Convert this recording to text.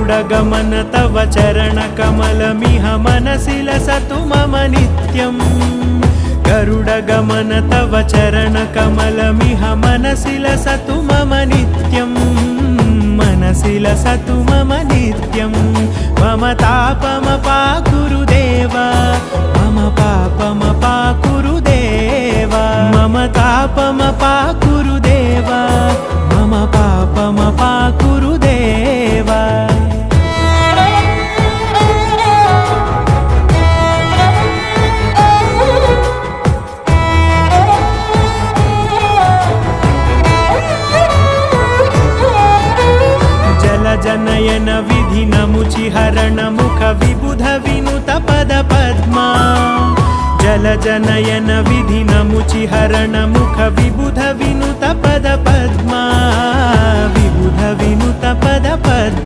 गरुडगमन तव चरणकमलमिह मनसि लसतु मम नित्यम् गरुडगमन तव चरणकमलमिह मनसि लसतु मम नित्यम् मनसि लसतु मम नित्यम् मम तापमपाकुरु देव मम पापमपाकुरु देव मम तापमपाकुरु देव मम पापमपाकुरु देव जनयन विधिनमुचिहरण मुख विबुध विनुत पद पद्मा जल जनयन विधिनमुचिहरण मुख विबुध विनुत पद पद्मा विबुध विनुत पद पद्मा